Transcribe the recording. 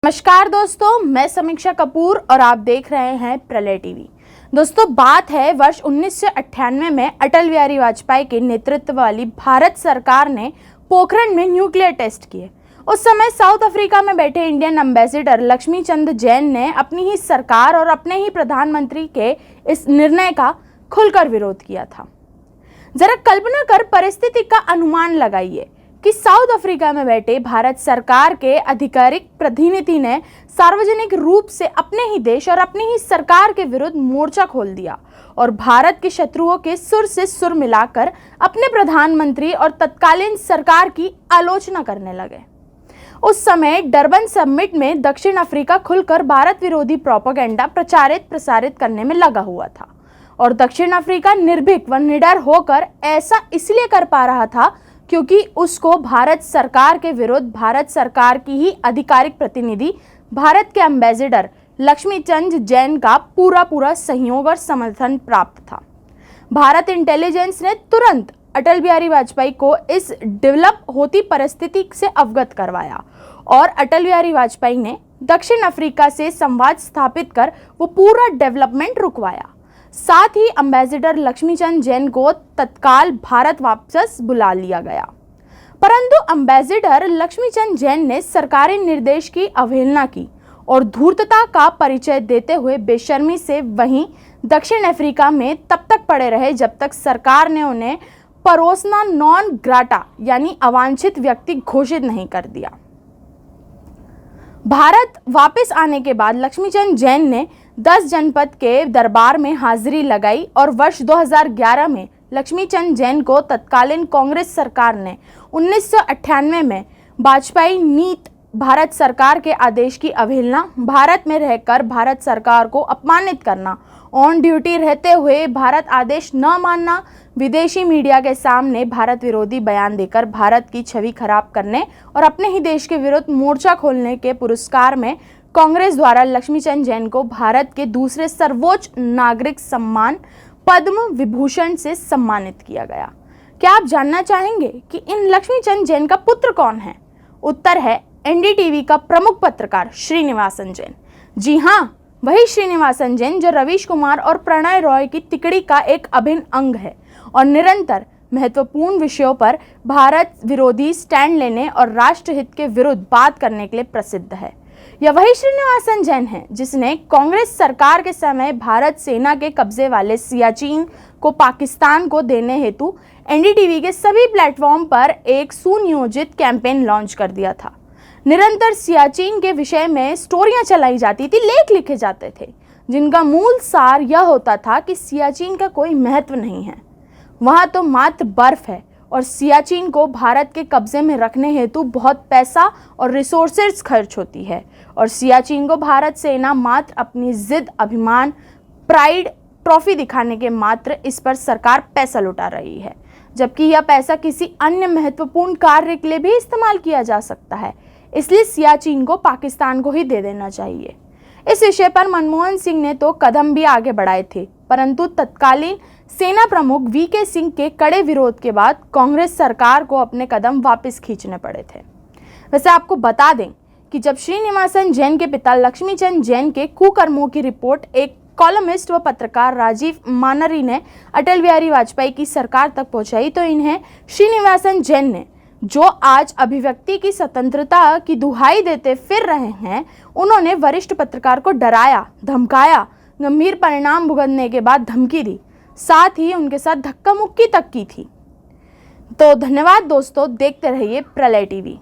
नमस्कार दोस्तों, मैं समीक्षा कपूर और आप देख रहे हैं प्रलय टीवी। दोस्तों, बात है वर्ष 1998 में अटल बिहारी वाजपेयी के नेतृत्व वाली भारत सरकार ने पोखरण में न्यूक्लियर टेस्ट किए। उस समय साउथ अफ्रीका में बैठे इंडियन एम्बेसडर लक्ष्मी चंद जैन ने अपनी ही सरकार और अपने ही प्रधानमंत्री के इस निर्णय का खुलकर विरोध किया था। जरा कल्पना कर परिस्थिति का अनुमान लगाइए कि साउथ अफ्रीका में बैठे भारत सरकार के आधिकारिक प्रतिनिधि ने सार्वजनिक रूप से अपने ही देश और अपनी ही सरकार के विरुद्ध मोर्चा खोल दिया और भारत के शत्रुओं के सुर से सुर मिलाकर अपने प्रधानमंत्री और तत्कालीन सरकार की आलोचना करने लगे। उस समय डरबन समिट में दक्षिण अफ्रीका खुलकर भारत विरोधी प्रोपेगेंडा प्रचारित प्रसारित करने में लगा हुआ था और दक्षिण अफ्रीका निर्भीक व निडर होकर ऐसा इसलिए कर पा रहा था क्योंकि उसको भारत सरकार के विरुद्ध भारत सरकार की ही आधिकारिक प्रतिनिधि भारत के एम्बेसडर लक्ष्मी चंद जैन का पूरा सहयोग और समर्थन प्राप्त था। भारत इंटेलिजेंस ने तुरंत अटल बिहारी वाजपेयी को इस डेवलप होती परिस्थिति से अवगत करवाया और अटल बिहारी वाजपेयी ने दक्षिण अफ्रीका से संवाद स्थापित कर वो पूरा डेवलपमेंट रुकवाया। साथ ही एम्बेसडर लक्ष्मीचंद जैन को तत्काल भारत वापस बुला लिया गया, परंतु एम्बेसडर लक्ष्मीचंद जैन ने सरकारी निर्देश की अवहेलना की और धूर्तता का परिचय देते हुए बेशर्मी से वहीं दक्षिण अफ्रीका में तब तक पड़े रहे जब तक सरकार ने उन्हें परोसना नॉन ग्राटा यानी अवांछित व्यक्ति घोषित नहीं कर दिया। भारत वापस आने के बाद लक्ष्मीचंद जैन ने 10 जनपद के दरबार में हाजिरी लगाई और वर्ष 2011 में लक्ष्मीचंद जैन को तत्कालीन कांग्रेस सरकार ने 1998 में वाजपेयी नीति भारत सरकार के आदेश की अवहेलना, भारत में रहकर भारत सरकार को अपमानित करना, ऑन ड्यूटी रहते हुए भारत आदेश न मानना, विदेशी मीडिया के सामने भारत विरोधी बयान देकर भारत की छवि खराब करने और अपने ही देश के विरुद्ध मोर्चा खोलने के पुरस्कार में कांग्रेस द्वारा लक्ष्मीचंद जैन को भारत के दूसरे सर्वोच्च नागरिक सम्मान पद्म विभूषण से सम्मानित किया गया। क्या आप जानना चाहेंगे कि इन लक्ष्मीचंद जैन का पुत्र कौन है? उत्तर है एनडीटीवी का प्रमुख पत्रकार श्रीनिवासन जैन। जी हाँ, वही श्रीनिवासन जैन जो रवीश कुमार और प्रणय रॉय की तिकड़ी का एक अभिन्न अंग है और निरंतर महत्वपूर्ण विषयों पर भारत विरोधी स्टैंड लेने और राष्ट्रहित के विरुद्ध बात करने के लिए प्रसिद्ध है। यह वही श्रीनिवासन जैन है जिसने कांग्रेस सरकार के समय भारत सेना के कब्जे वाले सियाचिन को पाकिस्तान को देने हेतु एनडीटीवी के सभी प्लेटफॉर्म पर एक सुनियोजित कैंपेन लॉन्च कर दिया था। निरंतर सियाचिन के विषय में स्टोरियां चलाई जाती थी, लेख लिखे जाते थे जिनका मूल सार यह होता था कि सियाचिन का कोई महत्व नहीं है, वहां तो मात्र बर्फ है और सियाचिन को भारत के कब्जे में रखने हेतु बहुत पैसा और रिसोर्सेज खर्च होती है और सियाचिन को भारत सेना मात्र अपनी जिद, अभिमान, प्राइड, ट्रॉफी दिखाने के मात्र इस पर सरकार पैसा लुटा रही है, जबकि यह पैसा किसी अन्य महत्वपूर्ण कार्य के लिए भी इस्तेमाल किया जा सकता है। इसलिए सियाचिन को पाकिस्तान को ही दे देना चाहिए। इस विषय पर मनमोहन सिंह ने तो कदम भी आगे बढ़ाए थे, परंतु तत्कालीन सेना प्रमुख वीके सिंह के कड़े विरोध के बाद कांग्रेस सरकार को अपने कदम वापस खींचने पड़े थे। वैसे आपको बता दें कि जब श्रीनिवासन जैन के पिता लक्ष्मीचंद जैन के कुकर्मों की रिपोर्ट एक कॉलमिस्ट व पत्रकार राजीव मानरी ने अटल बिहारी वाजपेयी की सरकार तक पहुंचाई तो इन्हें श्रीनिवासन जैन ने, जो आज अभिव्यक्ति की स्वतंत्रता की दुहाई देते फिर रहे हैं, उन्होंने वरिष्ठ पत्रकार को डराया, धमकाया, गंभीर परिणाम भुगतने के बाद धमकी दी, साथ ही उनके साथ धक्का मुक्की तक की थी। तो धन्यवाद दोस्तों, देखते रहिए प्रलय टीवी।